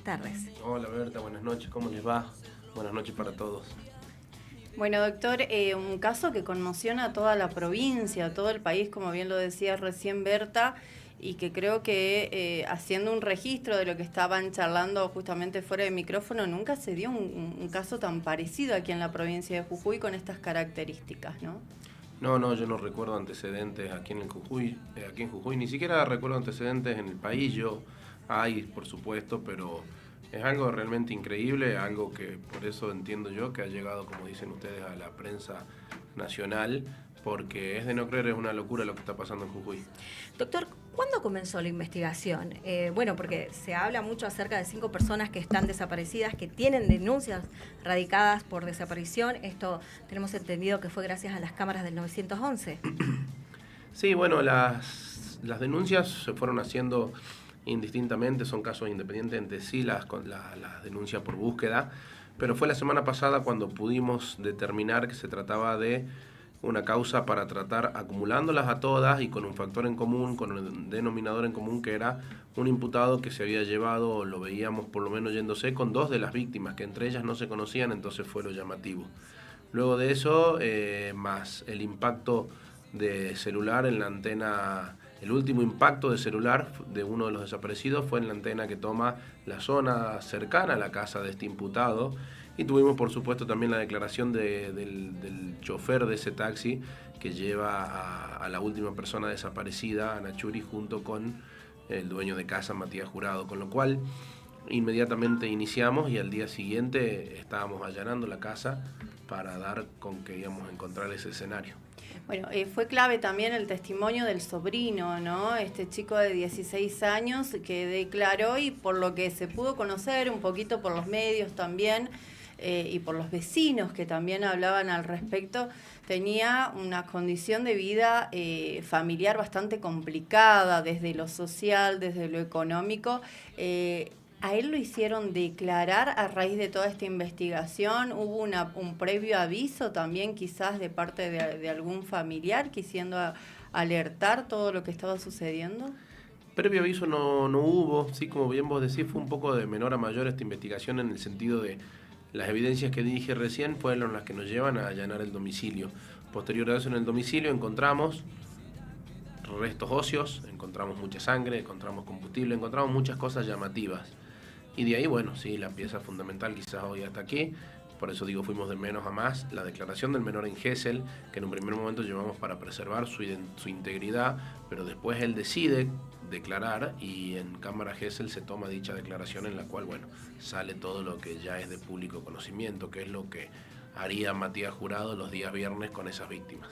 tardes. Hola Berta, buenas noches, ¿cómo les va? Buenas noches para todos. Bueno, doctor, un caso que conmociona a toda la provincia, a todo el país, como bien lo decía recién Berta, y que creo que haciendo un registro de lo que estaban charlando justamente fuera de micrófono, nunca se dio un caso tan parecido aquí en la provincia de Jujuy con estas características, ¿no? No, yo no recuerdo antecedentes aquí en el Jujuy, ni siquiera recuerdo antecedentes en el país. Yo hay, por supuesto, pero es algo realmente increíble, algo que por eso entiendo yo que ha llegado, como dicen ustedes, a la prensa nacional, porque es de no creer, es una locura lo que está pasando en Jujuy. Doctor, ¿cuándo comenzó la investigación? Bueno, porque se habla mucho acerca de 5 personas que están desaparecidas, que tienen denuncias radicadas por desaparición. Esto tenemos entendido que fue gracias a las cámaras del 911. Sí, bueno, las denuncias se fueron haciendo indistintamente, son casos independientes entre sí, las denuncias por búsqueda, pero fue la semana pasada cuando pudimos determinar que se trataba de una causa para tratar acumulándolas a todas y con un factor en común, con un denominador en común que era un imputado que se había llevado, o lo veíamos por lo menos yéndose con 2 de las víctimas, que entre ellas no se conocían, entonces fue lo llamativo. Luego de eso, más el impacto de celular en la antena, el último impacto de celular de uno de los desaparecidos fue en la antena que toma la zona cercana a la casa de este imputado. Y tuvimos, por supuesto, también la declaración del chofer de ese taxi que lleva a la última persona desaparecida, a Nachuri, junto con el dueño de casa, Matías Jurado. Con lo cual, inmediatamente iniciamos y al día siguiente estábamos allanando la casa para dar con que íbamos a encontrar ese escenario. Bueno, fue clave también el testimonio del sobrino, ¿no? Este chico de 16 años que declaró, y por lo que se pudo conocer un poquito por los medios también, y por los vecinos que también hablaban al respecto, tenía una condición de vida familiar bastante complicada, desde lo social, desde lo económico. ¿A él lo hicieron declarar a raíz de toda esta investigación? ¿Hubo un previo aviso también quizás de parte de algún familiar quisiendo alertar todo lo que estaba sucediendo? Previo aviso no hubo, sí, como bien vos decís, fue un poco de menor a mayor esta investigación en el sentido de las evidencias que dije recién fueron las que nos llevan a allanar el domicilio. Posterior a eso en el domicilio encontramos restos óseos, encontramos mucha sangre, encontramos combustible, encontramos muchas cosas llamativas. Y de ahí, bueno, sí, la pieza fundamental quizás hoy hasta aquí, por eso digo fuimos de menos a más, la declaración del menor en Gesell, que en un primer momento llevamos para preservar su integridad, pero después él decide declarar y en cámara Gesell se toma dicha declaración en la cual, bueno, sale todo lo que ya es de público conocimiento, que es lo que haría Matías Jurado los días viernes con esas víctimas.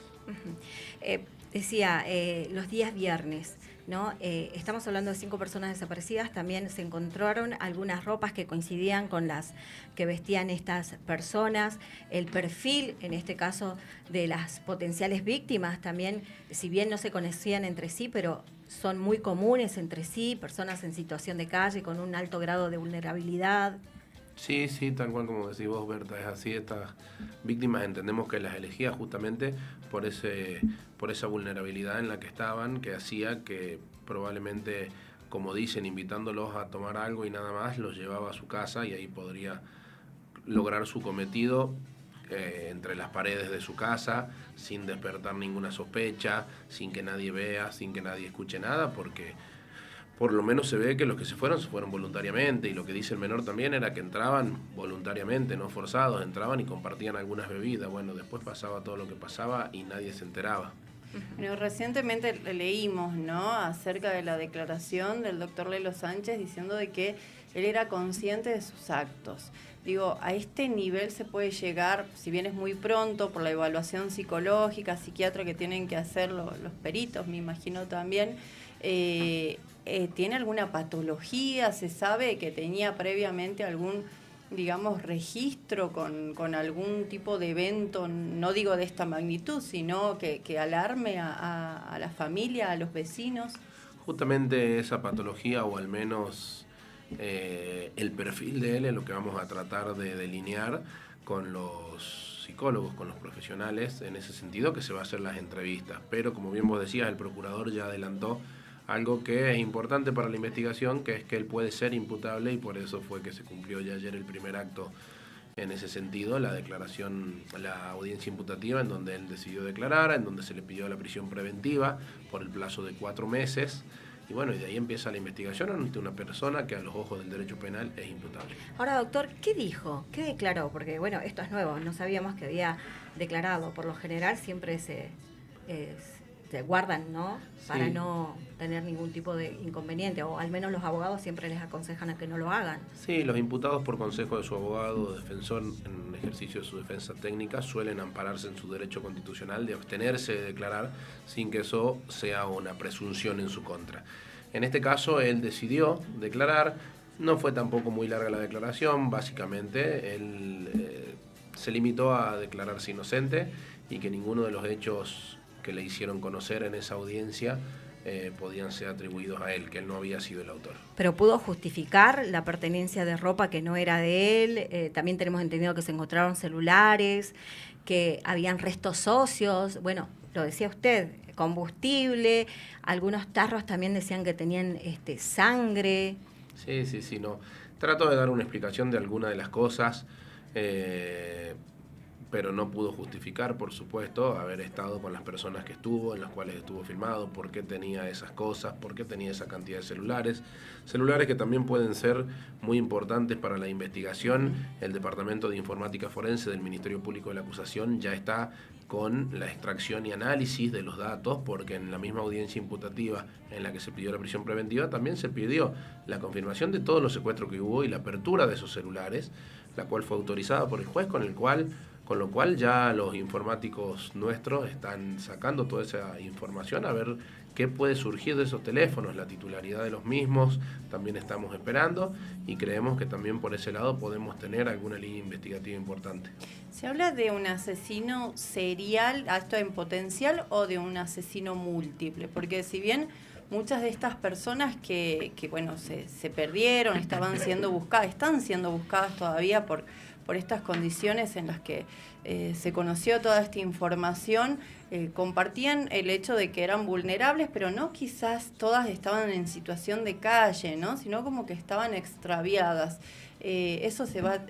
Decía, los días viernes, ¿no? Estamos hablando de 5 personas desaparecidas, también se encontraron algunas ropas que coincidían con las que vestían estas personas, el perfil, en este caso, de las potenciales víctimas también, si bien no se conocían entre sí, pero son muy comunes entre sí, personas en situación de calle con un alto grado de vulnerabilidad. Sí, tal cual como decís vos, Berta, es así. Estas víctimas entendemos que las elegía justamente por esa vulnerabilidad en la que estaban, que hacía que probablemente, como dicen, invitándolos a tomar algo y nada más, los llevaba a su casa y ahí podría lograr su cometido entre las paredes de su casa, sin despertar ninguna sospecha, sin que nadie vea, sin que nadie escuche nada, porque por lo menos se ve que los que se fueron voluntariamente, y lo que dice el menor también era que entraban voluntariamente, no forzados, entraban y compartían algunas bebidas. Bueno, después pasaba todo lo que pasaba y nadie se enteraba. Bueno, recientemente leímos, ¿no?, acerca de la declaración del doctor Lelo Sánchez diciendo de que él era consciente de sus actos. Digo, a este nivel se puede llegar, si bien es muy pronto, por la evaluación psicológica, psiquiatra que tienen que hacer los peritos, me imagino también. ¿Tiene alguna patología? ¿Se sabe que tenía previamente algún, digamos, registro con algún tipo de evento, no digo de esta magnitud, sino que alarme a la familia, a los vecinos? Justamente esa patología, o al menos el perfil de él, es lo que vamos a tratar de delinear con los psicólogos, con los profesionales, en ese sentido que se va a hacer las entrevistas. Pero como bien vos decías, el procurador ya adelantó algo que es importante para la investigación, que es que él puede ser imputable, y por eso fue que se cumplió ya ayer el primer acto en ese sentido, la declaración, la audiencia imputativa, en donde él decidió declarar, en donde se le pidió la prisión preventiva por el plazo de 4 meses. Y bueno, y de ahí empieza la investigación ante una persona que a los ojos del derecho penal es imputable. Ahora, doctor, ¿qué dijo? ¿Qué declaró? Porque, bueno, esto es nuevo, no sabíamos que había declarado. Por lo general siempre se guardan, ¿no? Para Sí. no tener ningún tipo de inconveniente, o al menos los abogados siempre les aconsejan a que no lo hagan. Sí, los imputados por consejo de su abogado o defensor en ejercicio de su defensa técnica suelen ampararse en su derecho constitucional de abstenerse de declarar sin que eso sea una presunción en su contra. En este caso, él decidió declarar, no fue tampoco muy larga la declaración, básicamente él se limitó a declararse inocente y que ninguno de los hechos que le hicieron conocer en esa audiencia podían ser atribuidos a él, que él no había sido el autor. Pero pudo justificar la pertenencia de ropa que no era de él. También tenemos entendido que se encontraron celulares, que habían restos óseos, bueno, lo decía usted, combustible, algunos tarros también decían que tenían sangre. Sí, no. Trato de dar una explicación de alguna de las cosas, pero no pudo justificar, por supuesto, haber estado con las personas que estuvo, en las cuales estuvo filmado, por qué tenía esas cosas, por qué tenía esa cantidad de celulares. Celulares que también pueden ser muy importantes para la investigación. El Departamento de Informática Forense del Ministerio Público de la Acusación ya está con la extracción y análisis de los datos, porque en la misma audiencia imputativa en la que se pidió la prisión preventiva también se pidió la confirmación de todos los secuestros que hubo y la apertura de esos celulares, la cual fue autorizada por el juez, con lo cual ya los informáticos nuestros están sacando toda esa información a ver qué puede surgir de esos teléfonos, la titularidad de los mismos, también estamos esperando y creemos que también por ese lado podemos tener alguna línea investigativa importante. ¿Se habla de un asesino serial, esto en potencial, o de un asesino múltiple? Porque si bien muchas de estas personas que bueno, se perdieron, están siendo buscadas todavía por estas condiciones en las que se conoció toda esta información, compartían el hecho de que eran vulnerables, pero no quizás todas estaban en situación de calle, ¿no? Sino como que estaban extraviadas. Eso se va a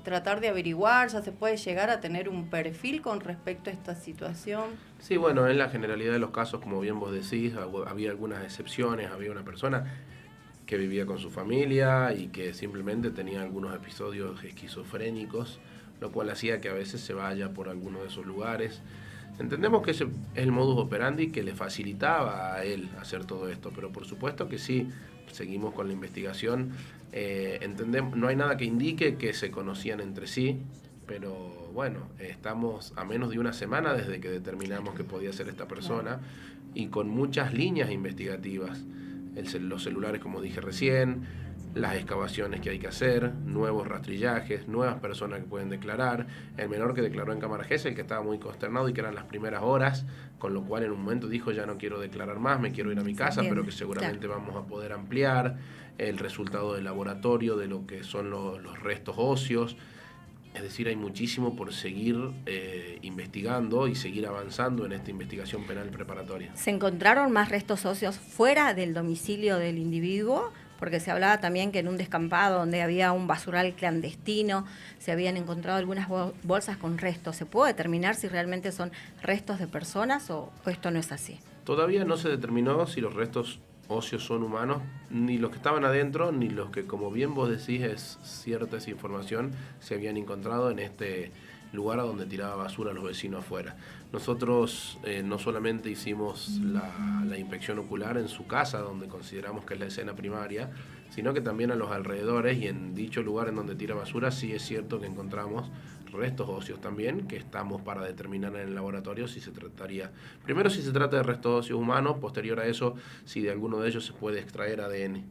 tratar de averiguar, ya se puede llegar a tener un perfil con respecto a esta situación. Sí, bueno, en la generalidad de los casos, como bien vos decís, había algunas excepciones, había una persona que vivía con su familia y que simplemente tenía algunos episodios esquizofrénicos, lo cual hacía que a veces se vaya por alguno de esos lugares. Entendemos que ese es el modus operandi que le facilitaba a él hacer todo esto, pero por supuesto que sí, seguimos con la investigación. Entendemos, no hay nada que indique que se conocían entre sí, pero bueno, estamos a menos de una semana desde que determinamos que podía ser esta persona y con muchas líneas investigativas. Los celulares, como dije recién, las excavaciones que hay que hacer, nuevos rastrillajes, nuevas personas que pueden declarar. El menor que declaró en Cámara Gesell, el que estaba muy consternado y que eran las primeras horas, con lo cual en un momento dijo ya no quiero declarar más, me quiero ir a mi casa, pero que seguramente vamos a poder ampliar el resultado del laboratorio de lo que son los restos óseos. Es decir, hay muchísimo por seguir investigando y seguir avanzando en esta investigación penal preparatoria. ¿Se encontraron más restos óseos fuera del domicilio del individuo? Porque se hablaba también que en un descampado donde había un basural clandestino se habían encontrado algunas bolsas con restos. ¿Se puede determinar si realmente son restos de personas o esto no es así? Todavía no se determinó si los restos óseos son humanos, ni los que estaban adentro, ni los que, como bien vos decís, es cierta esa información, se habían encontrado en este lugar a donde tiraba basura a los vecinos afuera. Nosotros no solamente hicimos la inspección ocular en su casa, donde consideramos que es la escena primaria, sino que también a los alrededores y en dicho lugar en donde tira basura sí es cierto que encontramos restos óseos también, que estamos para determinar en el laboratorio si se trataría, primero si se trata de restos óseos humanos, posterior a eso si de alguno de ellos se puede extraer ADN.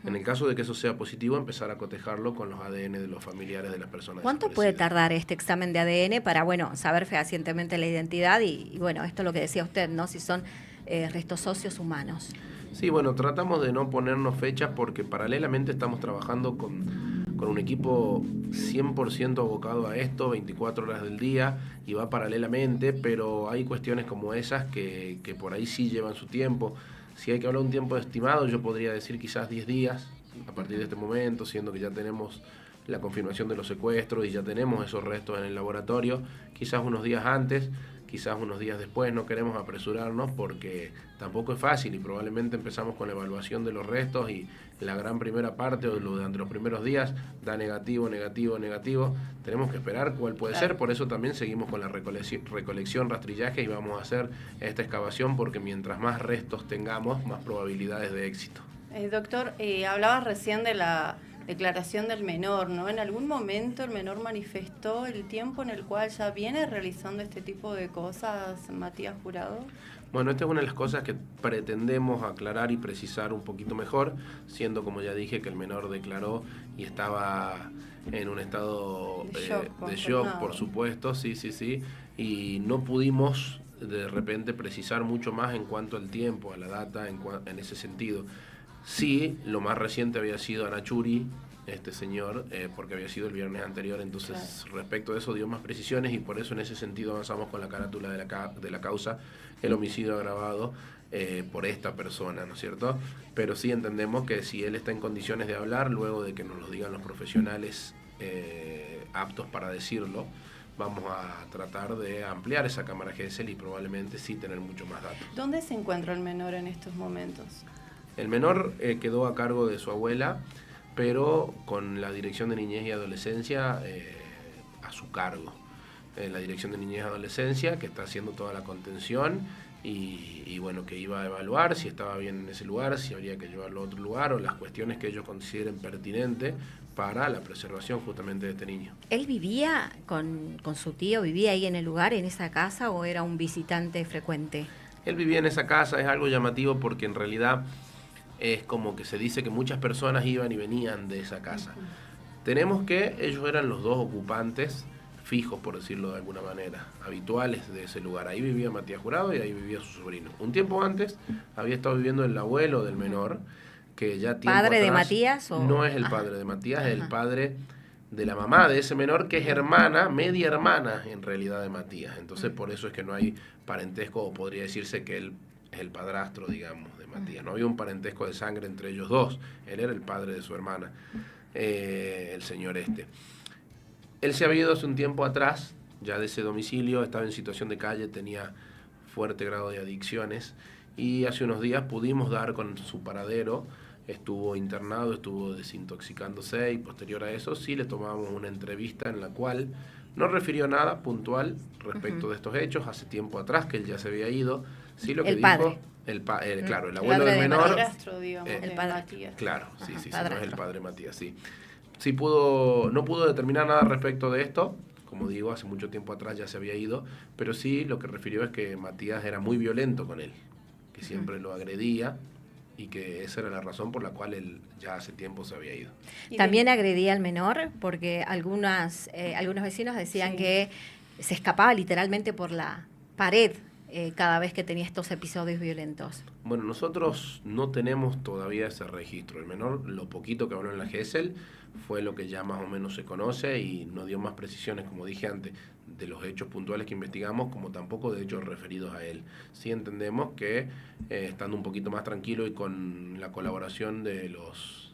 En el caso de que eso sea positivo, empezar a cotejarlo con los ADN de los familiares de las personas. ¿Cuánto puede tardar este examen de ADN para, bueno, saber fehacientemente la identidad y bueno, esto es lo que decía usted, ¿no? Si son restos óseos humanos. Sí, bueno, tratamos de no ponernos fechas porque paralelamente estamos trabajando con un equipo 100% abocado a esto, 24 horas del día, y va paralelamente, pero hay cuestiones como esas que por ahí sí llevan su tiempo. Si hay que hablar un tiempo estimado, yo podría decir quizás 10 días a partir de este momento, siendo que ya tenemos la confirmación de los secuestros y ya tenemos esos restos en el laboratorio, quizás unos días antes, quizás unos días después. No queremos apresurarnos porque tampoco es fácil y probablemente empezamos con la evaluación de los restos y la gran primera parte o durante los primeros días da negativo. Tenemos que esperar cuál puede ser, por eso también seguimos con la recolección, rastrillaje y vamos a hacer esta excavación porque mientras más restos tengamos, más probabilidades de éxito. Doctor, hablabas recién de la declaración del menor, ¿no? ¿En algún momento el menor manifestó el tiempo en el cual ya viene realizando este tipo de cosas, Matías Jurado? Bueno, esta es una de las cosas que pretendemos aclarar y precisar un poquito mejor, siendo, como ya dije, que el menor declaró y estaba en un estado de shock, por supuesto, sí, y no pudimos de repente precisar mucho más en cuanto al tiempo, a la data, en ese sentido. Sí, lo más reciente había sido Anachuri, este señor, porque había sido el viernes anterior, entonces claro, respecto a eso dio más precisiones y por eso en ese sentido avanzamos con la carátula de la causa, el homicidio agravado por esta persona, ¿no es cierto? Pero sí entendemos que si él está en condiciones de hablar, luego de que nos lo digan los profesionales aptos para decirlo, vamos a tratar de ampliar esa cámara GESEL y probablemente sí tener mucho más datos. ¿Dónde se encuentra el menor en estos momentos? El menor quedó a cargo de su abuela, pero con la Dirección de Niñez y Adolescencia a su cargo. La Dirección de Niñez y Adolescencia, que está haciendo toda la contención y bueno, que iba a evaluar si estaba bien en ese lugar, si habría que llevarlo a otro lugar o las cuestiones que ellos consideren pertinentes para la preservación justamente de este niño. ¿Él vivía con su tío, vivía ahí en el lugar, en esa casa, o era un visitante frecuente? Él vivía en esa casa, es algo llamativo porque en realidad es como que se dice que muchas personas iban y venían de esa casa. Tenemos que ellos eran los dos ocupantes fijos, por decirlo de alguna manera, habituales de ese lugar. Ahí vivía Matías Jurado y ahí vivía su sobrino. Un tiempo antes había estado viviendo el abuelo del menor, que ya tiempo ¿Padre atrás, de Matías? ¿O? No es el padre de Matías, es el padre de la mamá de ese menor, que es hermana, media hermana en realidad de Matías. Entonces por eso es que no hay parentesco, o podría decirse que él es el padrastro, digamos, de Matías. No había un parentesco de sangre entre ellos dos. Él era el padre de su hermana, el señor este. Él se había ido hace un tiempo atrás, ya de ese domicilio, estaba en situación de calle, tenía fuerte grado de adicciones y hace unos días pudimos dar con su paradero. Estuvo internado, estuvo desintoxicándose y posterior a eso sí le tomamos una entrevista en la cual no refirió nada puntual respecto de estos hechos. Hace tiempo atrás que él ya se había ido. Sí, lo que el padre. Dijo, claro, el abuelo del menor. Padrastro, digamos, el padre. Matías. Claro, sí, no es el padre Matías, sí. Sí no pudo determinar nada respecto de esto. Como digo, hace mucho tiempo atrás ya se había ido, pero sí lo que refirió es que Matías era muy violento con él, que siempre lo agredía y que esa era la razón por la cual él ya hace tiempo se había ido. También agredía al menor, porque algunos vecinos decían que se escapaba literalmente por la pared cada vez que tenía estos episodios violentos. Bueno, nosotros no tenemos todavía ese registro. El menor, lo poquito que habló en la GESEL, fue lo que ya más o menos se conoce y no dio más precisiones, como dije antes, de los hechos puntuales que investigamos, como tampoco de hechos referidos a él. Sí entendemos que estando un poquito más tranquilo y con la colaboración de los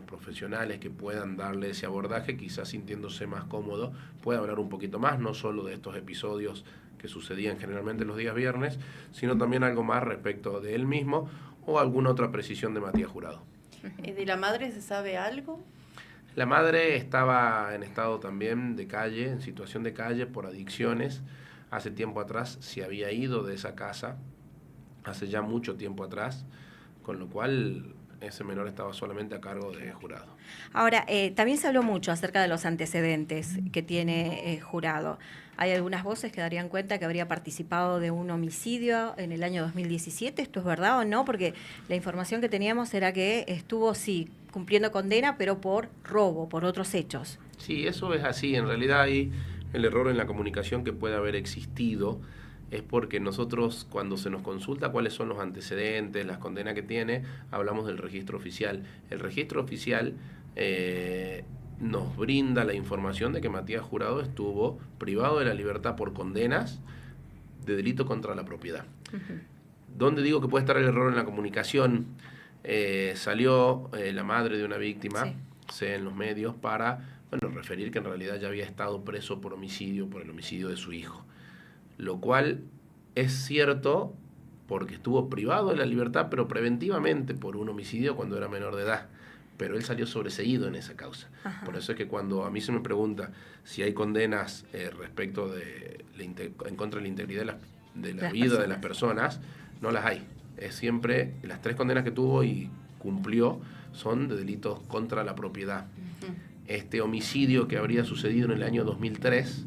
profesionales que puedan darle ese abordaje, quizás sintiéndose más cómodo, pueda hablar un poquito más, no solo de estos episodios que sucedían generalmente los días viernes, sino también algo más respecto de él mismo o alguna otra precisión de Matías Jurado. ¿De la madre se sabe algo? La madre estaba en estado también de calle, en situación de calle por adicciones. Hace tiempo atrás se había ido de esa casa, hace ya mucho tiempo atrás, con lo cual ese menor estaba solamente a cargo de Jurado. Ahora, también se habló mucho acerca de los antecedentes que tiene Jurado. Hay algunas voces que darían cuenta que habría participado de un homicidio en el año 2017. ¿Esto es verdad o no? Porque la información que teníamos era que estuvo, sí, cumpliendo condena, pero por robo, por otros hechos. Sí, eso es así. En realidad hay el error en la comunicación que puede haber existido. Es porque nosotros, cuando se nos consulta cuáles son los antecedentes, las condenas que tiene, hablamos del registro oficial. El registro oficial nos brinda la información de que Matías Jurado estuvo privado de la libertad por condenas de delito contra la propiedad. ¿Dónde digo que puede estar el error en la comunicación? Salió la madre de una víctima, en los medios, para referir que en realidad ya había estado preso por homicidio, por el homicidio de su hijo. Lo cual es cierto porque estuvo privado de la libertad, pero preventivamente por un homicidio cuando era menor de edad. Pero él salió sobreseído en esa causa. Ajá. Por eso es que cuando a mí se me pregunta si hay condenas respecto de en contra de la integridad de la vida de las personas, no las hay. Es siempre, las 3 condenas que tuvo y cumplió son de delitos contra la propiedad. Uh-huh. Este homicidio que habría sucedido en el año 2003,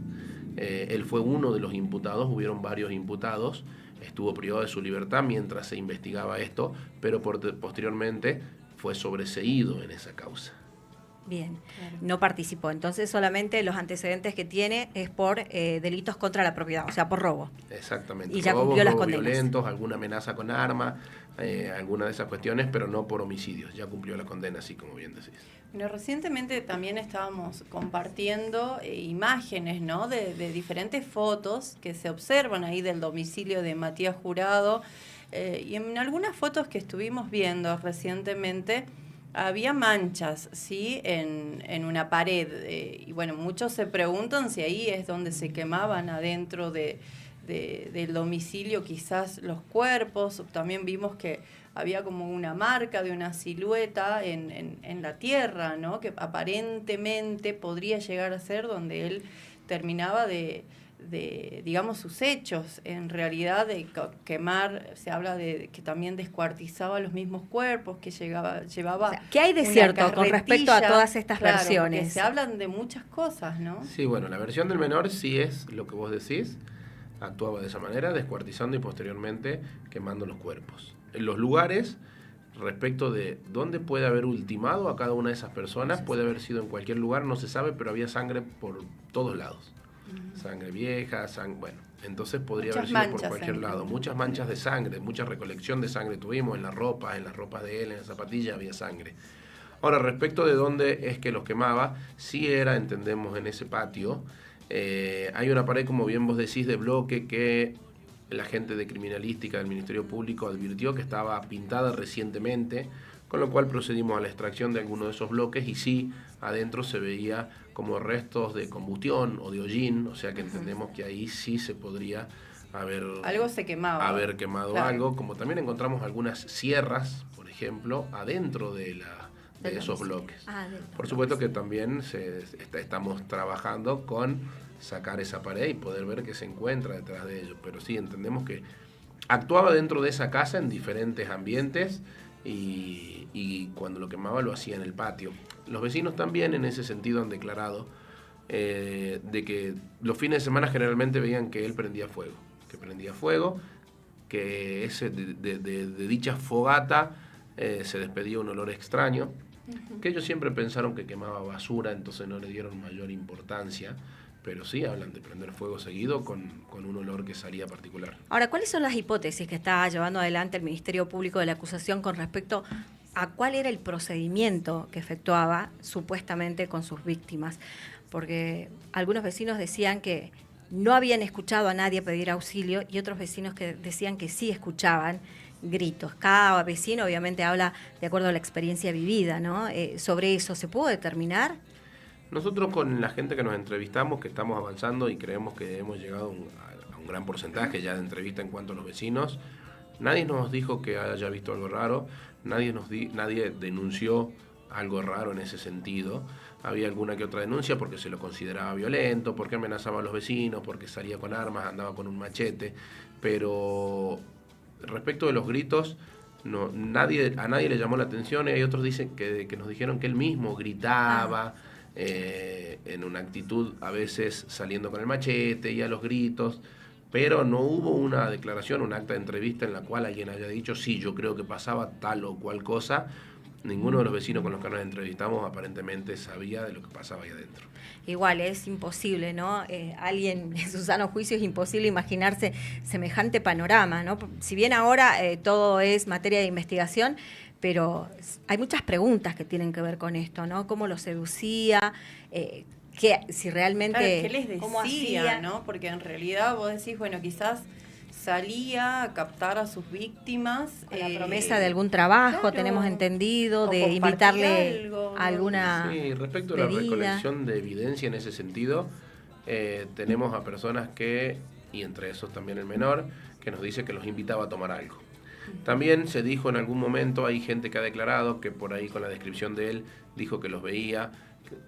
él fue uno de los imputados, hubieron varios imputados, estuvo privado de su libertad mientras se investigaba esto, pero posteriormente fue sobreseído en esa causa. Bien, claro. No participó, entonces solamente los antecedentes que tiene es por delitos contra la propiedad, o sea, por robo. Exactamente. Y ya cumplió las condenas. Violentos, alguna amenaza con arma, alguna de esas cuestiones, pero no por homicidios. Ya cumplió la condena, así como bien decís. Bueno, recientemente también estábamos compartiendo imágenes, ¿no? de diferentes fotos que se observan ahí del domicilio de Matías Jurado. Y en algunas fotos que estuvimos viendo recientemente había manchas, ¿sí? En una pared. Y bueno, muchos se preguntan si ahí es donde se quemaban adentro del domicilio quizás los cuerpos. También vimos que había como una marca de una silueta en la tierra, ¿no? Que aparentemente podría llegar a ser donde él terminaba de digamos, sus hechos. En realidad, de quemar, se habla de que también descuartizaba los mismos cuerpos, que llevaba... O sea, ¿qué hay de cierto con respecto a todas estas versiones? Porque se hablan de muchas cosas, ¿no? Sí, bueno, la versión del menor sí es lo que vos decís, actuaba de esa manera, descuartizando y posteriormente quemando los cuerpos. En los lugares, respecto de dónde puede haber ultimado a cada una de esas personas, puede haber sido en cualquier lugar, no se sabe, pero había sangre por todos lados. Sangre vieja, bueno, entonces podría haber sido por cualquier lado. Muchas manchas de sangre, mucha recolección de sangre tuvimos en las ropas de él, en las zapatillas había sangre. Ahora, respecto de dónde es que los quemaba, sí era, entendemos, en ese patio. Hay una pared, como bien vos decís, de bloque que la gente de criminalística del Ministerio Público advirtió que estaba pintada recientemente, con lo cual procedimos a la extracción de alguno de esos bloques y sí, adentro se veía como restos de combustión o de hollín, o sea que entendemos que ahí sí se podría algo se quemaba. Haber quemado algo, como también encontramos algunas sierras, por ejemplo, adentro de esos bloques. Por supuesto que también estamos trabajando con sacar esa pared y poder ver qué se encuentra detrás de ello, pero sí entendemos que actuaba dentro de esa casa en diferentes ambientes y cuando lo quemaba lo hacía en el patio. Los vecinos también en ese sentido han declarado de que los fines de semana generalmente veían que él prendía fuego, que de dicha fogata se despedía un olor extraño, que ellos siempre pensaron que quemaba basura, entonces no le dieron mayor importancia, pero sí hablan de prender fuego seguido con un olor que salía particular. Ahora, ¿cuáles son las hipótesis que está llevando adelante el Ministerio Público de la acusación con respecto a cuál era el procedimiento que efectuaba supuestamente con sus víctimas? Porque algunos vecinos decían que no habían escuchado a nadie pedir auxilio y otros vecinos que decían que sí escuchaban gritos. Cada vecino obviamente habla de acuerdo a la experiencia vivida, ¿no? Sobre eso, ¿se pudo determinar? Nosotros con la gente que nos entrevistamos, que estamos avanzando y creemos que hemos llegado a un gran porcentaje ya de entrevista en cuanto a los vecinos, nadie nos dijo que haya visto algo raro, nadie denunció algo raro en ese sentido. Había alguna que otra denuncia porque se lo consideraba violento, porque amenazaba a los vecinos, porque salía con armas, andaba con un machete, pero respecto de los gritos, a nadie le llamó la atención y hay otros dicen que nos dijeron que él mismo gritaba, en una actitud a veces saliendo con el machete y a los gritos, pero no hubo una declaración, un acta de entrevista en la cual alguien haya dicho sí, yo creo que pasaba tal o cual cosa. Ninguno de los vecinos con los que nos entrevistamos aparentemente sabía de lo que pasaba ahí adentro. Igual es imposible, ¿no? Alguien en su sano juicio es imposible imaginarse semejante panorama, ¿no? Si bien ahora todo es materia de investigación, pero hay muchas preguntas que tienen que ver con esto, ¿no? ¿Cómo lo seducía? Si realmente... Claro, ¿qué les decía, no? Porque en realidad vos decís, bueno, quizás salía a captar a sus víctimas. Con la promesa de algún trabajo, claro, tenemos entendido, o de compartir invitarle algo, a alguna Sí, respecto a bebida. la recolección de evidencia en ese sentido, tenemos a personas que, y entre esos también el menor, que nos dice que los invitaba a tomar algo. También se dijo en algún momento, hay gente que ha declarado que por ahí con la descripción de él dijo que los veía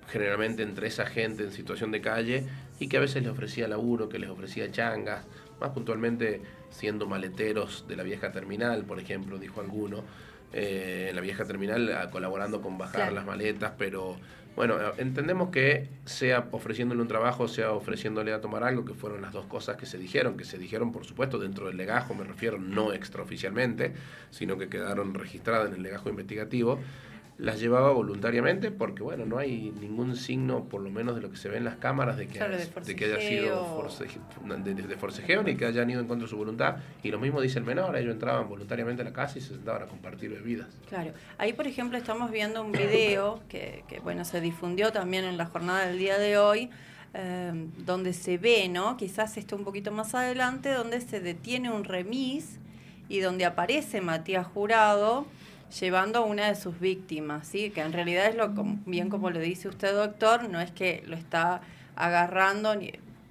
generalmente entre esa gente en situación de calle y que a veces les ofrecía laburo, que les ofrecía changas, más puntualmente siendo maleteros de la vieja terminal, por ejemplo, dijo alguno, en la vieja terminal colaborando con bajar Claro. las maletas, pero bueno, entendemos que sea ofreciéndole un trabajo, sea ofreciéndole a tomar algo, que fueron las dos cosas que se dijeron por supuesto dentro del legajo, me refiero, no extraoficialmente, sino que quedaron registradas en el legajo investigativo. Las llevaba voluntariamente porque, bueno, no hay ningún signo, por lo menos de lo que se ve en las cámaras, de que, Claro, de que haya sido de forcejeo ni que hayan ido en contra de su voluntad. Y lo mismo dice el menor, ellos entraban voluntariamente a la casa y se sentaban a compartir bebidas. Claro, ahí por ejemplo estamos viendo un video que bueno, se difundió también en la jornada del día de hoy, donde se ve, ¿no? Quizás esté un poquito más adelante, donde se detiene un remis y donde aparece Matías Jurado llevando a una de sus víctimas, ¿sí? Que en realidad es bien como lo dice usted, doctor, no es que lo está agarrando,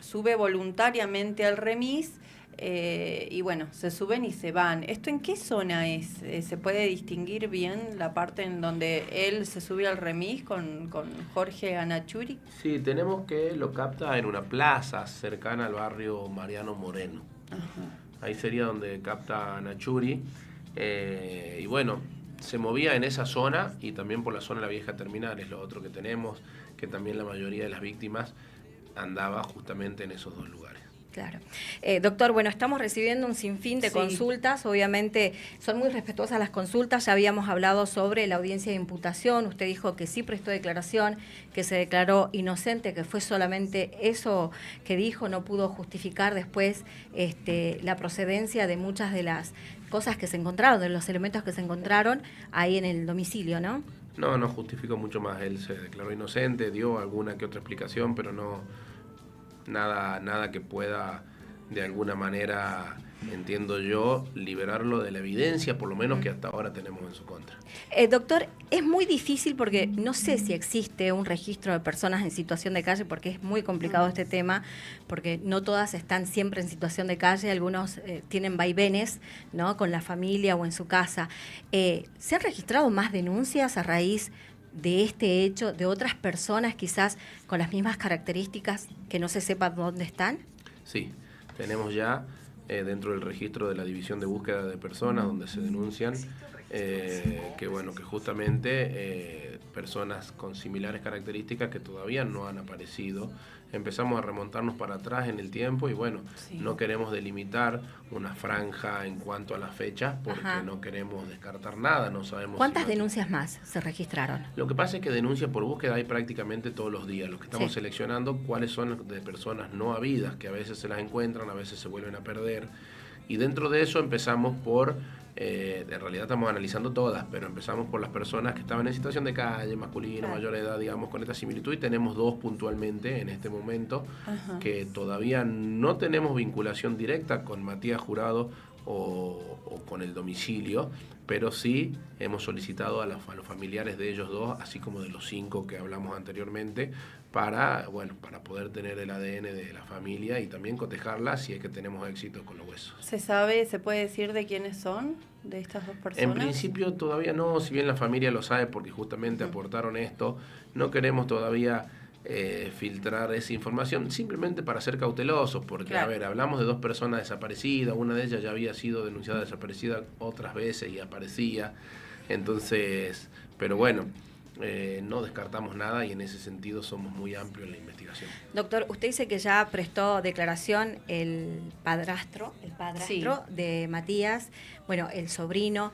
sube voluntariamente al remis y bueno, se suben y se van. ¿Esto en qué zona es? ¿Se puede distinguir bien la parte en donde él se sube al remis con Jorge Anachuri? Sí, tenemos que lo capta en una plaza cercana al barrio Mariano Moreno. Ajá. Ahí sería donde capta Anachuri. Y bueno, se movía en esa zona y también por la zona de la vieja terminal, es lo otro que tenemos, que también la mayoría de las víctimas andaba justamente en esos dos lugares. Claro. Doctor, bueno, estamos recibiendo un sinfín de consultas, obviamente son muy respetuosas las consultas, ya habíamos hablado sobre la audiencia de imputación, usted dijo que sí prestó declaración, que se declaró inocente, que fue solamente eso que dijo, no pudo justificar después la procedencia de muchas de las cosas que se encontraron, de los elementos que se encontraron ahí en el domicilio, ¿no? No justificó mucho más, él se declaró inocente, dio alguna que otra explicación, pero no... Nada que pueda de alguna manera, entiendo yo, liberarlo de la evidencia, por lo menos que hasta ahora tenemos en su contra. Doctor, es muy difícil porque no sé si existe un registro de personas en situación de calle, porque es muy complicado este tema, porque no todas están siempre en situación de calle, algunos tienen vaivenes, ¿no?, con la familia o en su casa. ¿Se han registrado más denuncias a raíz de este hecho, de otras personas quizás con las mismas características que no se sepa dónde están? Sí, tenemos ya dentro del registro de la División de Búsqueda de Personas donde se denuncian que bueno, que justamente personas con similares características que todavía no han aparecido. Empezamos a remontarnos para atrás en el tiempo y bueno, no queremos delimitar una franja en cuanto a las fechas porque no queremos descartar nada, no sabemos. ¿Cuántas denuncias más se registraron? Lo que pasa es que denuncias por búsqueda hay prácticamente todos los días. Lo que estamos seleccionando cuáles son de personas no habidas, que a veces se las encuentran, a veces se vuelven a perder. Y dentro de eso empezamos por, en realidad estamos analizando todas, pero empezamos por las personas que estaban en situación de calle, masculino, mayor edad, digamos, con esta similitud, y tenemos dos puntualmente en este momento que todavía no tenemos vinculación directa con Matías Jurado o con el domicilio, pero sí hemos solicitado a los familiares de ellos dos, así como de los 5 que hablamos anteriormente, para poder tener el ADN de la familia y también cotejarla si es que tenemos éxito con los huesos. ¿Se puede decir de quiénes son, de estas dos personas? En principio todavía no, si bien la familia lo sabe porque justamente aportaron esto, no queremos todavía filtrar esa información simplemente para ser cautelosos, porque a ver, hablamos de 2 personas desaparecidas, una de ellas ya había sido denunciada desaparecida otras veces y aparecía, entonces, pero bueno, no descartamos nada y en ese sentido somos muy amplios en la investigación. Doctor, usted dice que ya prestó declaración el padrastro de Matías, bueno, el sobrino.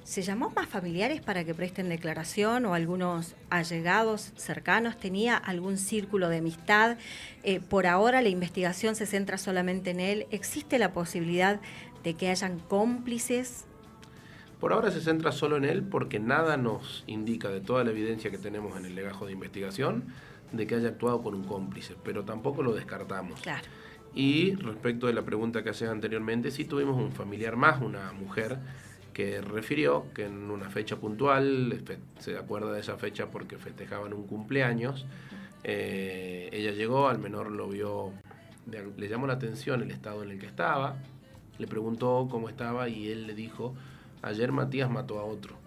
¿Se llamó más familiares para que presten declaración o algunos allegados cercanos? ¿Tenía algún círculo de amistad? Por ahora la investigación se centra solamente en él. ¿Existe la posibilidad de que hayan cómplices? Por ahora se centra solo en él porque nada nos indica de toda la evidencia que tenemos en el legajo de investigación de que haya actuado con un cómplice, pero tampoco lo descartamos. Claro. Y respecto de la pregunta que hacías anteriormente, sí tuvimos un familiar más, una mujer, que refirió que en una fecha puntual, se acuerda de esa fecha porque festejaban un cumpleaños, ella llegó, al menor lo vio, le llamó la atención el estado en el que estaba, le preguntó cómo estaba y él le dijo, ayer Matías mató a otro.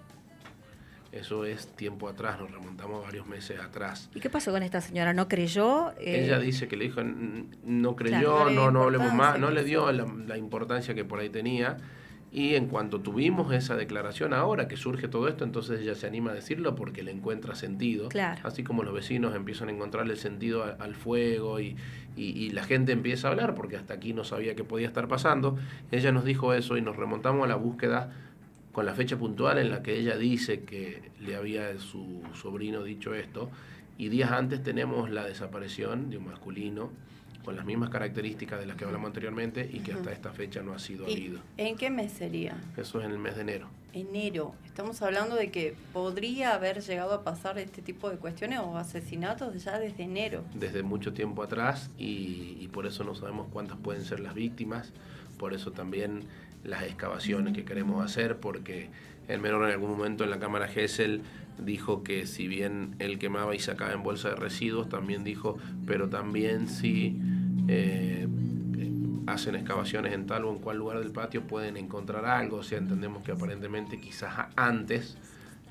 Eso es tiempo atrás, nos remontamos varios meses atrás. ¿Y qué pasó con esta señora? ¿No creyó? Ella dice que le dijo, no creyó, claro, no hablemos más, no le quizás. dio la importancia que por ahí tenía. Y en cuanto tuvimos esa declaración ahora que surge todo esto, entonces ella se anima a decirlo porque le encuentra sentido. Claro. Así como los vecinos empiezan a encontrarle sentido al fuego y la gente empieza a hablar porque hasta aquí no sabía qué podía estar pasando. Ella nos dijo eso y nos remontamos a la búsqueda con la fecha puntual en la que ella dice que le había su sobrino dicho esto, y días antes tenemos la desaparición de un masculino con las mismas características de las que hablamos anteriormente y que hasta esta fecha no ha sido habido. ¿En qué mes sería? Eso es en el mes de enero. Enero. Estamos hablando de que podría haber llegado a pasar este tipo de cuestiones o asesinatos ya desde enero. Desde mucho tiempo atrás y por eso no sabemos cuántas pueden ser las víctimas, por eso también las excavaciones que queremos hacer, porque el menor en algún momento en la cámara Gesell dijo que si bien él quemaba y sacaba en bolsa de residuos, también dijo, pero también si hacen excavaciones en tal o en cual lugar del patio pueden encontrar algo. O sea, entendemos que aparentemente quizás antes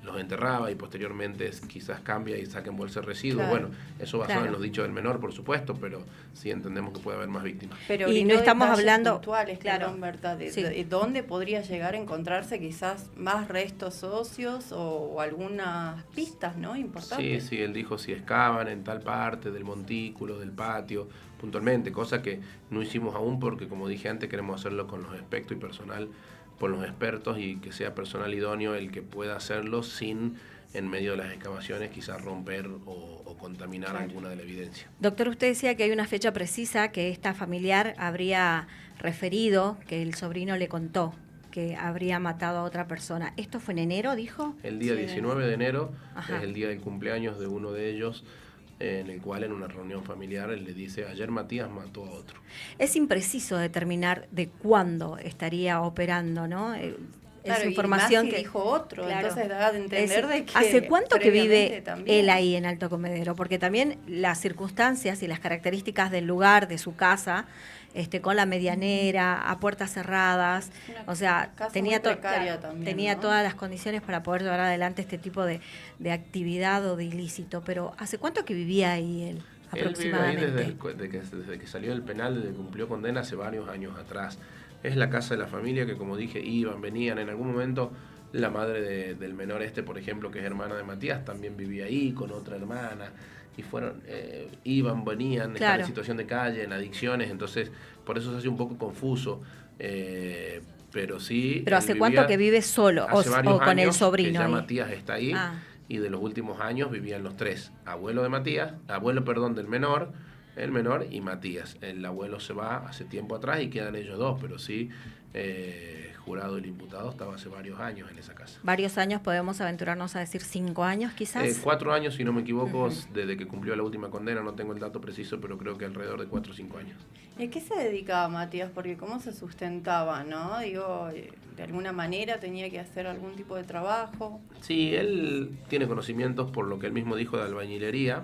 los enterraba y posteriormente quizás cambia y saca en bolsa de residuos. Claro. Bueno, eso basado en los dichos del menor, por supuesto, pero sí entendemos que puede haber más víctimas. Pero y no estamos hablando puntuales, claro, perdón, Berta, sí. de dónde podría llegar a encontrarse quizás más restos óseos o algunas pistas, ¿no? Importantes. Sí, él dijo si excavan en tal parte del montículo, del patio, puntualmente, cosa que no hicimos aún porque, como dije antes, queremos hacerlo con los expertos y personal, por los expertos, y que sea personal idóneo el que pueda hacerlo sin, en medio de las excavaciones, quizás romper o contaminar alguna de la evidencia. Doctor, usted decía que hay una fecha precisa que esta familiar habría referido, que el sobrino le contó que habría matado a otra persona. ¿Esto fue en enero, dijo? El día 19 de enero Ajá. es el día del cumpleaños de uno de ellos, en el cual en una reunión familiar él le dice, ayer Matías mató a otro. Es impreciso determinar de cuándo estaría operando, ¿no? Claro, es información y más si que dijo otro, claro, entonces da de entender de que ¿hace cuánto que vive también él ahí en Alto Comedero? Porque también las circunstancias y las características del lugar, de su casa, con la medianera, a puertas cerradas, o sea, tenía, también, ¿no? todas las condiciones para poder llevar adelante este tipo de actividad o de ilícito. Pero ¿hace cuánto que vivía ahí él aproximadamente? Él vive ahí desde que salió del penal, desde que cumplió condena hace varios años atrás. Es la casa de la familia que, como dije, iban, venían. En algún momento la madre del menor por ejemplo, que es hermana de Matías, también vivía ahí con otra hermana. Y fueron, iban, venían, claro, están en situación de calle, en adicciones, entonces por eso se hace un poco confuso. Pero sí. ¿Pero hace cuánto que vive solo o con el sobrino? Que ya ahí. Matías está ahí. Y de los últimos años vivían los tres. Abuelo del menor, el menor y Matías. El abuelo se va hace tiempo atrás y quedan ellos dos, pero sí, jurado y el imputado estaba hace varios años en esa casa. ¿Varios años? ¿Podemos aventurarnos a decir 5 años quizás? 4 años, si no me equivoco, desde que cumplió la última condena. No tengo el dato preciso, pero creo que alrededor de 4 o 5 años. ¿Y a qué se dedicaba Matías? Porque cómo se sustentaba, ¿no? Digo, de alguna manera tenía que hacer algún tipo de trabajo. Sí, él tiene conocimientos, por lo que él mismo dijo, de albañilería,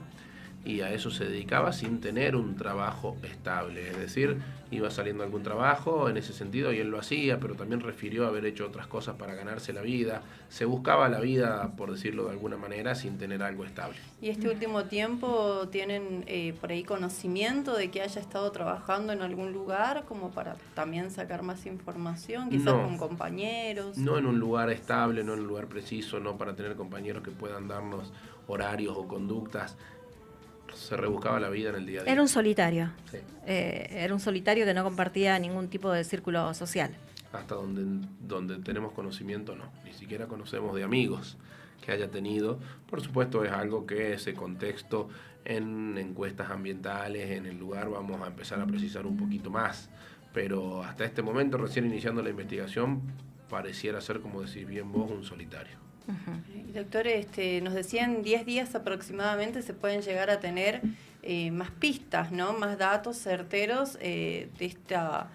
y a eso se dedicaba sin tener un trabajo estable. Es decir, iba saliendo algún trabajo en ese sentido y él lo hacía, pero también refirió haber hecho otras cosas para ganarse la vida. Se buscaba la vida, por decirlo de alguna manera, sin tener algo estable. ¿Y este último tiempo tienen por ahí conocimiento de que haya estado trabajando en algún lugar como para también sacar más información, quizás con compañeros? No en un lugar estable, no en un lugar preciso, no para tener compañeros que puedan darnos horarios o conductas. Se rebuscaba la vida en el día a día. Era un solitario. Sí. Era un solitario que no compartía ningún tipo de círculo social. Hasta donde tenemos conocimiento, no. Ni siquiera conocemos de amigos que haya tenido. Por supuesto, es algo que ese contexto en encuestas ambientales, en el lugar, vamos a empezar a precisar un poquito más. Pero hasta este momento, recién iniciando la investigación, pareciera ser, como decís bien vos, un solitario. Doctor, nos decían 10 días aproximadamente se pueden llegar a tener más pistas, ¿no? Más datos certeros de esta,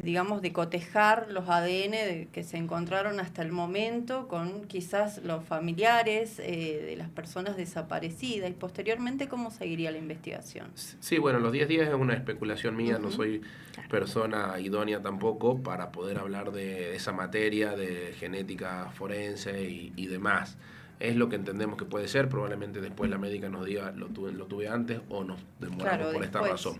digamos, de cotejar los ADN que se encontraron hasta el momento con quizás los familiares de las personas desaparecidas, y posteriormente cómo seguiría la investigación. Sí, bueno, los 10 días es una especulación mía, no soy persona idónea tampoco para poder hablar de esa materia de genética forense y demás. Es lo que entendemos que puede ser, probablemente después la médica nos diga lo tuve antes o nos demoramos por esta razón.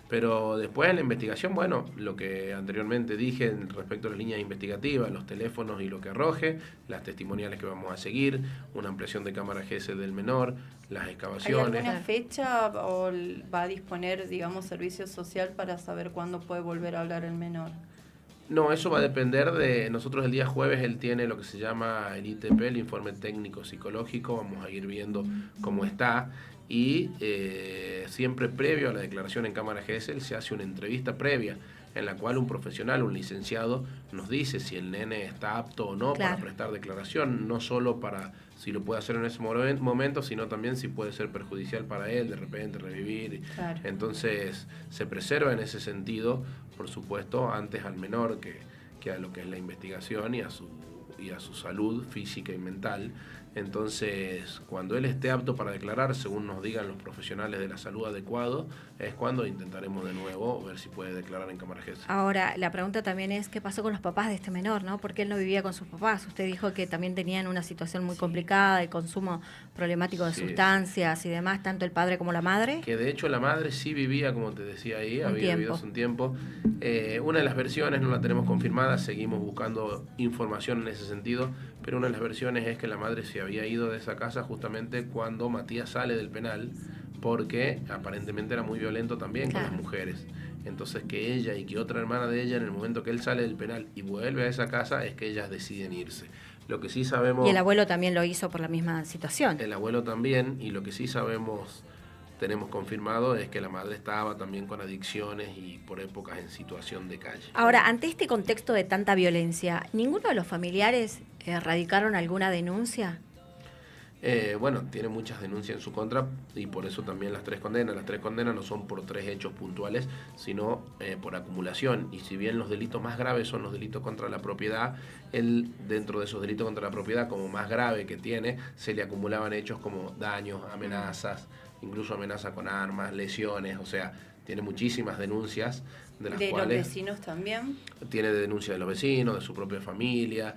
Pero después en la investigación, bueno, lo que anteriormente dije respecto a las líneas investigativas, los teléfonos y lo que arroje, las testimoniales que vamos a seguir, una ampliación de cámara GS del menor, las excavaciones. ¿Hay alguna fecha o va a disponer, digamos, servicio social para saber cuándo puede volver a hablar el menor? No, eso va a depender de nosotros. El día jueves él tiene lo que se llama el ITP, el informe técnico psicológico, vamos a ir viendo cómo está, y siempre previo a la declaración en cámara GS se hace una entrevista previa en la cual un profesional, un licenciado, nos dice si el nene está apto o no para prestar declaración, no solo para si lo puede hacer en ese momento, sino también si puede ser perjudicial para él, de repente revivir. Entonces se preserva en ese sentido, por supuesto, antes al menor que a lo que es la investigación y a su salud física y mental. Entonces, cuando él esté apto para declarar, según nos digan los profesionales de la salud adecuado, es cuando intentaremos de nuevo ver si puede declarar en cámara GS. Ahora, la pregunta también es, ¿qué pasó con los papás de este menor, no? Porque él no vivía con sus papás. Usted dijo que también tenían una situación muy complicada de consumo problemático de sustancias y demás, tanto el padre como la madre. Que de hecho la madre sí vivía, como te decía ahí, había vivido hace un tiempo. Una de las versiones no la tenemos confirmada, seguimos buscando información en ese sentido, pero una de las versiones es que la madre se había ido de esa casa justamente cuando Matías sale del penal, porque aparentemente era muy violento también con las mujeres. Entonces que ella y que otra hermana de ella, en el momento que él sale del penal y vuelve a esa casa, es que ellas deciden irse. Lo que sí sabemos... Y el abuelo también lo hizo por la misma situación. El abuelo también, y lo que sí sabemos, tenemos confirmado, es que la madre estaba también con adicciones y por épocas en situación de calle. Ahora, ante este contexto de tanta violencia, ¿ninguno de los familiares radicaron alguna denuncia? Bueno, tiene muchas denuncias en su contra y por eso también las 3 condenas. Las 3 condenas no son por 3 hechos puntuales, sino por acumulación. Y si bien los delitos más graves son los delitos contra la propiedad, él dentro de esos delitos contra la propiedad, como más grave que tiene, se le acumulaban hechos como daños, amenazas, incluso amenaza con armas, lesiones, o sea, tiene muchísimas denuncias de las cuales... ¿De los vecinos también? Tiene denuncias de los vecinos, de su propia familia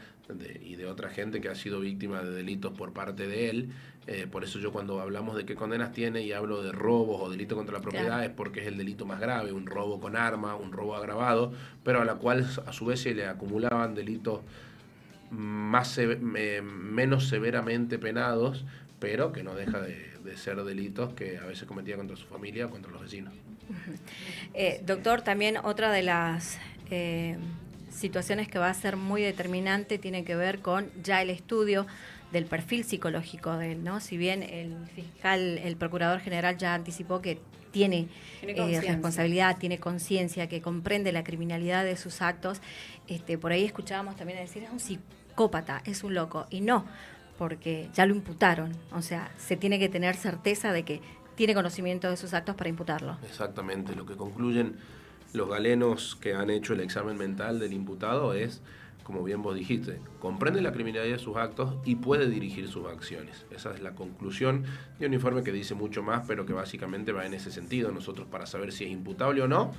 y de otra gente que ha sido víctima de delitos por parte de él. Por eso yo cuando hablamos de qué condenas tiene y hablo de robos o delito contra la propiedad es porque es el delito más grave, un robo con arma, un robo agravado, pero a la cual a su vez se le acumulaban delitos menos severamente penados, pero que no deja de ser delitos que a veces cometía contra su familia o contra los vecinos. Doctor, también otra de las situaciones que va a ser muy determinante tiene que ver con ya el estudio del perfil psicológico de él, ¿no? Si bien el fiscal, el procurador general ya anticipó que tiene responsabilidad, tiene conciencia, que comprende la criminalidad de sus actos, por ahí escuchábamos también decir, es un psicópata, es un loco, y no, porque ya lo imputaron, o sea, se tiene que tener certeza de que tiene conocimiento de sus actos para imputarlo. Exactamente, lo que concluyen los galenos que han hecho el examen mental del imputado es, como bien vos dijiste, comprende la criminalidad de sus actos y puede dirigir sus acciones. Esa es la conclusión de un informe que dice mucho más, pero que básicamente va en ese sentido. Nosotros, para saber si es imputable o no,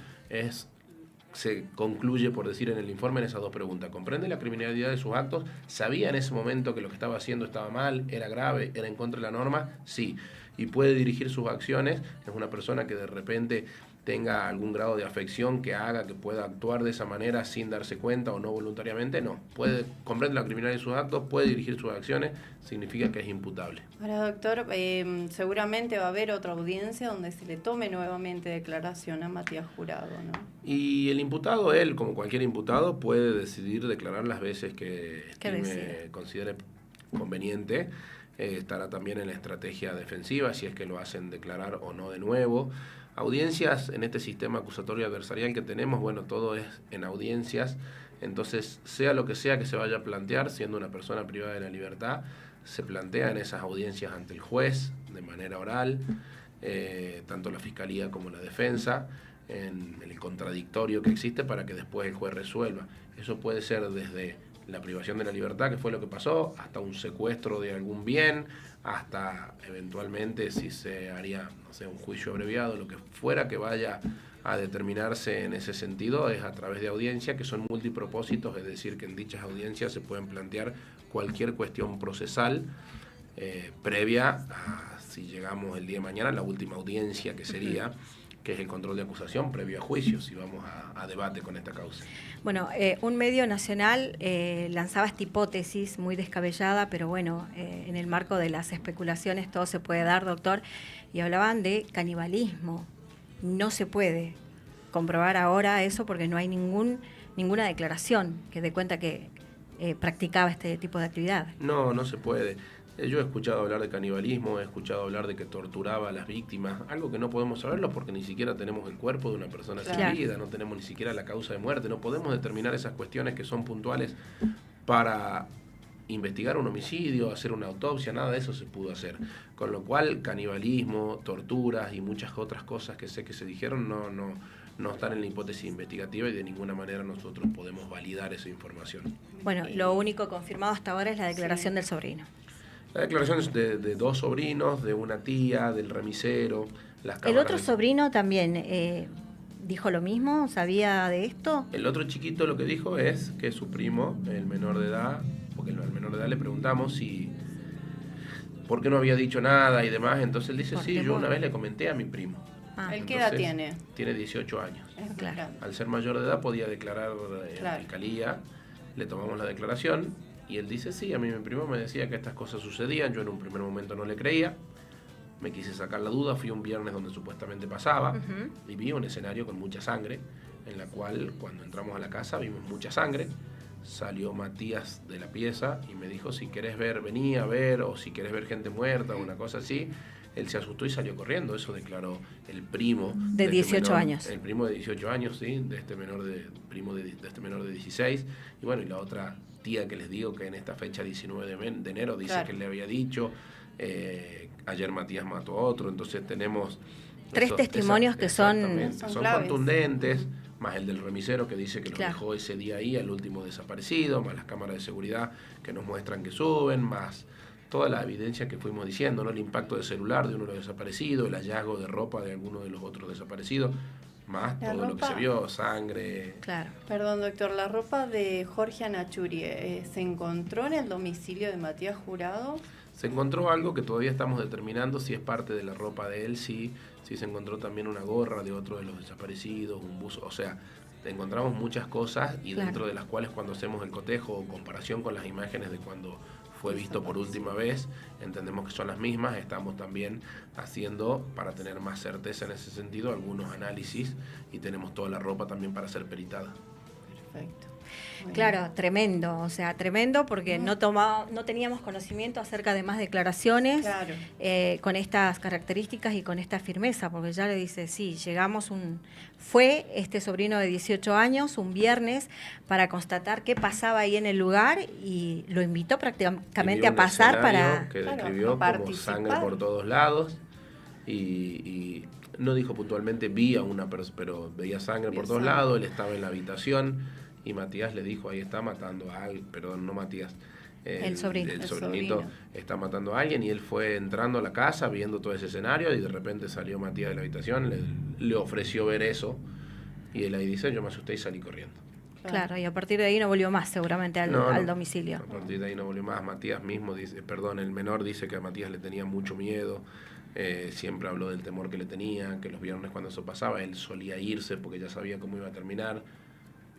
se concluye, por decir en el informe, en esas 2 preguntas. ¿Comprende la criminalidad de sus actos? ¿Sabía en ese momento que lo que estaba haciendo estaba mal, era grave, era en contra de la norma? Sí. Y puede dirigir sus acciones. Es una persona que de repente tenga algún grado de afección que haga que pueda actuar de esa manera sin darse cuenta o no voluntariamente. No. Comprende la criminalidad de sus actos, puede dirigir sus acciones, significa que es imputable. Ahora, doctor, seguramente va a haber otra audiencia donde se le tome nuevamente declaración a Matías Jurado, ¿no? Y el imputado, él, como cualquier imputado, puede decidir declarar las veces que considere conveniente. Estará también en la estrategia defensiva, si es que lo hacen declarar o no de nuevo. Audiencias en este sistema acusatorio adversarial que tenemos, bueno, todo es en audiencias, entonces sea lo que sea que se vaya a plantear, siendo una persona privada de la libertad, se plantea en esas audiencias ante el juez de manera oral, tanto la Fiscalía como la Defensa, en el contradictorio que existe para que después el juez resuelva. Eso puede ser desde la privación de la libertad, que fue lo que pasó, hasta un secuestro de algún bien, hasta eventualmente si se haría, no sé, un juicio abreviado, lo que fuera que vaya a determinarse en ese sentido es a través de audiencia, que son multipropósitos, es decir, que en dichas audiencias se pueden plantear cualquier cuestión procesal previa a, si llegamos el día de mañana, la última audiencia que sería, que es el control de acusación previo a juicio, si vamos a debate con esta causa. Bueno, un medio nacional lanzaba esta hipótesis muy descabellada, pero bueno, en el marco de las especulaciones todo se puede dar, doctor, y hablaban de canibalismo. No se puede comprobar ahora eso porque no hay ninguna declaración que dé cuenta que practicaba este tipo de actividad. No, no se puede. Yo he escuchado hablar de canibalismo, he escuchado hablar de que torturaba a las víctimas, algo que no podemos saberlo porque ni siquiera tenemos el cuerpo de una persona sin vida, no tenemos ni siquiera la causa de muerte, no podemos determinar esas cuestiones que son puntuales para investigar un homicidio, hacer una autopsia, nada de eso se pudo hacer. Con lo cual, canibalismo, torturas y muchas otras cosas que sé que se dijeron no están en la hipótesis investigativa y de ninguna manera nosotros podemos validar esa información. Bueno, lo único confirmado hasta ahora es la declaración del sobrino. La declaración es de dos sobrinos, de una tía, del remisero. ¿El otro sobrino también dijo lo mismo? ¿Sabía de esto? El otro chiquito lo que dijo es que su primo, el menor de edad, porque al menor de edad le preguntamos si por qué no había dicho nada y demás, entonces él dice, sí, yo una vez le comenté a mi primo. ¿Él qué edad tiene? Tiene 18 años. Claro. Al ser mayor de edad podía declarar en la fiscalía, le tomamos la declaración y él dice, sí, a mí mi primo me decía que estas cosas sucedían, yo en un primer momento no le creía, me quise sacar la duda, fui un viernes donde supuestamente pasaba y vi un escenario con mucha sangre, en la cual cuando entramos a la casa vimos mucha sangre, salió Matías de la pieza y me dijo, si querés ver, vení a ver, o si querés ver gente muerta o una cosa así. Él se asustó y salió corriendo, eso declaró el primo de 18 años. El primo de 18 años, sí, de este menor primo de este menor de 16. Y bueno, y la otra tía que les digo que en esta fecha 19 de enero dice que él le había dicho, ayer Matías mató a otro, entonces tenemos tres testimonios que son contundentes, más el del remisero que dice que lo dejó ese día ahí, al último desaparecido, más las cámaras de seguridad que nos muestran que suben, más toda la evidencia que fuimos diciendo, ¿no? El impacto de celular de uno de los desaparecidos, el hallazgo de ropa de alguno de los otros desaparecidos, más todo lo que se vio, sangre. Claro. Perdón, doctor, la ropa de Jorge Anachuri, ¿se encontró en el domicilio de Matías Jurado? Se encontró algo que todavía estamos determinando si es parte de la ropa de él, sí se encontró también una gorra de otro de los desaparecidos, un buzo, o sea, encontramos muchas cosas y dentro de las cuales cuando hacemos el cotejo o comparación con las imágenes de cuando fue visto por última vez, entendemos que son las mismas, estamos también haciendo, para tener más certeza en ese sentido, algunos análisis y tenemos toda la ropa también para ser peritada. Perfecto. Bueno. Claro, tremendo, o sea, tremendo porque no teníamos conocimiento acerca de más declaraciones con estas características y con esta firmeza, porque ya le dice, sí, fue este sobrino de 18 años un viernes para constatar qué pasaba ahí en el lugar y lo invitó prácticamente a pasar para... que describió como sangre por todos lados y no dijo puntualmente vi a una persona, pero veía sangre por todos lados, él estaba en la habitación. Y Matías le dijo, ahí está matando a alguien, perdón, no Matías, el sobrinito está matando a alguien y él fue entrando a la casa viendo todo ese escenario y de repente salió Matías de la habitación, le ofreció ver eso y él ahí dice, yo me asusté y salí corriendo. Claro, y a partir de ahí no volvió más seguramente al domicilio. A partir de ahí no volvió más. Matías mismo dice, el menor dice que a Matías le tenía mucho miedo, siempre habló del temor que le tenía, que los viernes cuando eso pasaba él solía irse porque ya sabía cómo iba a terminar.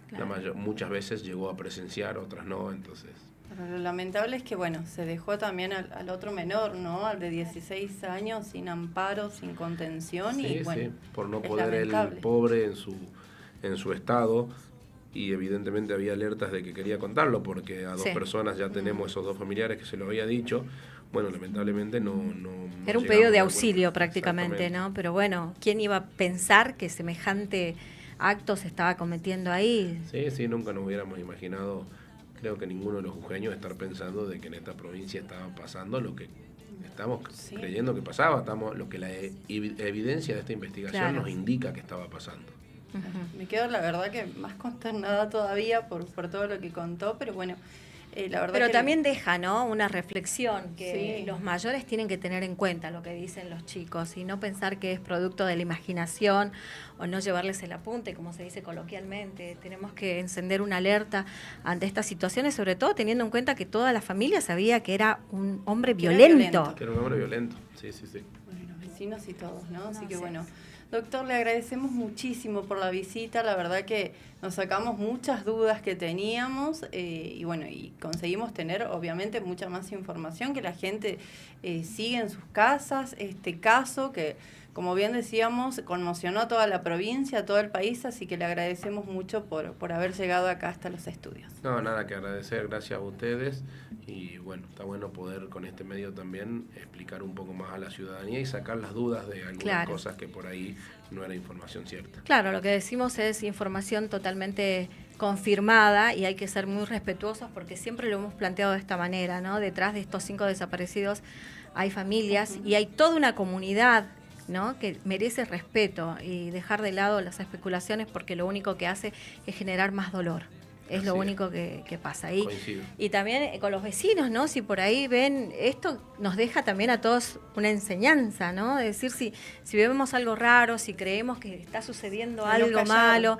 Claro. Muchas veces llegó a presenciar, otras no, entonces... Pero lo lamentable es que, bueno, se dejó también al otro menor, ¿no? Al de 16 años, sin amparo, sin contención, sí, y bueno, sí, por no poder el pobre en su estado, y evidentemente había alertas de que quería contarlo, porque a dos personas ya tenemos esos dos familiares que se lo había dicho, bueno, lamentablemente no era un pedido de auxilio prácticamente, ¿no? Pero bueno, ¿quién iba a pensar que semejante acto se estaba cometiendo ahí? Sí, nunca nos hubiéramos imaginado, creo que ninguno de los jujeños estar pensando de que en esta provincia estaba pasando lo que estamos creyendo que pasaba, lo que la evidencia de esta investigación nos indica que estaba pasando. Me quedo, la verdad, que más consternada todavía por todo lo que contó, pero bueno, la verdad. Pero que también deja, ¿no?, una reflexión que los mayores tienen que tener en cuenta lo que dicen los chicos y no pensar que es producto de la imaginación o no llevarles el apunte, como se dice coloquialmente. Tenemos que encender una alerta ante estas situaciones, sobre todo teniendo en cuenta que toda la familia sabía que era un hombre violento. Que era un hombre violento, sí. Bueno, los vecinos y todos, ¿no? Así que bueno. Doctor, le agradecemos muchísimo por la visita, la verdad que nos sacamos muchas dudas que teníamos y bueno, y conseguimos tener obviamente mucha más información, que la gente sigue en sus casas este caso que, como bien decíamos, conmocionó a toda la provincia, a todo el país, así que le agradecemos mucho por haber llegado acá hasta los estudios. No, nada que agradecer, gracias a ustedes y bueno, está bueno poder con este medio también explicar un poco más a la ciudadanía y sacar las dudas de algunas cosas que por ahí no era información cierta. Claro, lo que decimos es información totalmente confirmada y hay que ser muy respetuosos porque siempre lo hemos planteado de esta manera, ¿no? Detrás de estos 5 desaparecidos hay familias y hay toda una comunidad, ¿no?, que merece respeto y dejar de lado las especulaciones porque lo único que hace es generar más dolor. Es lo único que pasa. Y también con los vecinos, ¿no? Si por ahí ven, esto nos deja también a todos una enseñanza, ¿no? De decir, si vemos algo raro, si creemos que está sucediendo algo malo,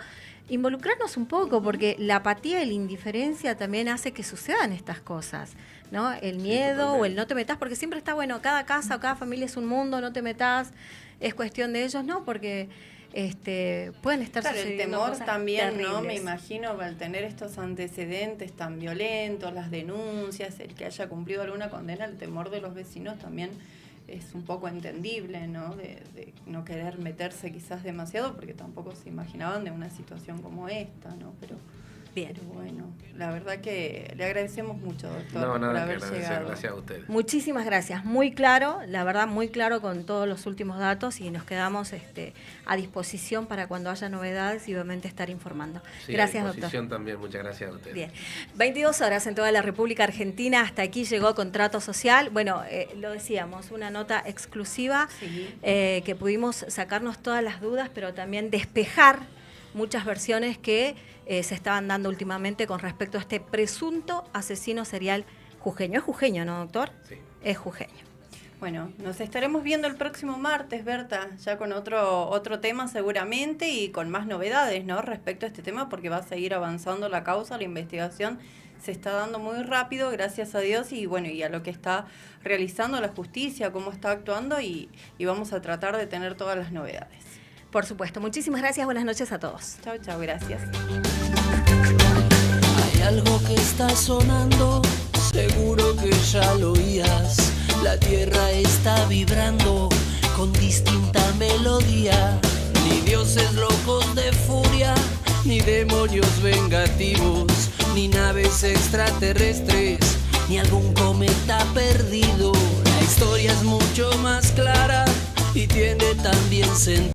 involucrarnos un poco, porque la apatía y la indiferencia también hace que sucedan estas cosas, ¿no? El miedo o el no te metas, porque siempre está, bueno, cada casa o cada familia es un mundo, no te metas, es cuestión de ellos, ¿no? Porque pueden estar sucediendo el temor cosas también, terribles. ¿no? Me imagino, al tener estos antecedentes tan violentos, las denuncias, el que haya cumplido alguna condena, el temor de los vecinos también es un poco entendible, ¿no? De no querer meterse quizás demasiado, porque tampoco se imaginaban de una situación como esta, ¿no? Pero bueno, la verdad que le agradecemos mucho, doctor, por haber llegado. Gracias a ustedes. Muchísimas gracias, muy claro, la verdad muy claro con todos los últimos datos y nos quedamos a disposición para cuando haya novedades y obviamente estar informando. Sí, gracias, doctor. Doctor. También, muchas gracias a ustedes. Bien, 22 horas en toda la República Argentina, hasta aquí llegó Contrato Social. Bueno, lo decíamos, una nota exclusiva que pudimos sacarnos todas las dudas, pero también despejar muchas versiones que se estaban dando últimamente con respecto a este presunto asesino serial jujeño. Es jujeño, ¿no, doctor? Sí. Es jujeño. Bueno, nos estaremos viendo el próximo martes, Berta, ya con otro tema seguramente y con más novedades, ¿no?, respecto a este tema, porque va a seguir avanzando la causa, la investigación se está dando muy rápido, gracias a Dios, y bueno, y a lo que está realizando la justicia, cómo está actuando, y vamos a tratar de tener todas las novedades. Por supuesto. Muchísimas gracias. Buenas noches a todos. Chao, gracias. Hay algo que está sonando, seguro que ya lo oías. La tierra está vibrando con distinta melodía. Ni dioses locos de furia, ni demonios vengativos, ni naves extraterrestres, ni algún cometa perdido. La historia es mucho más clara y tiene también sentido.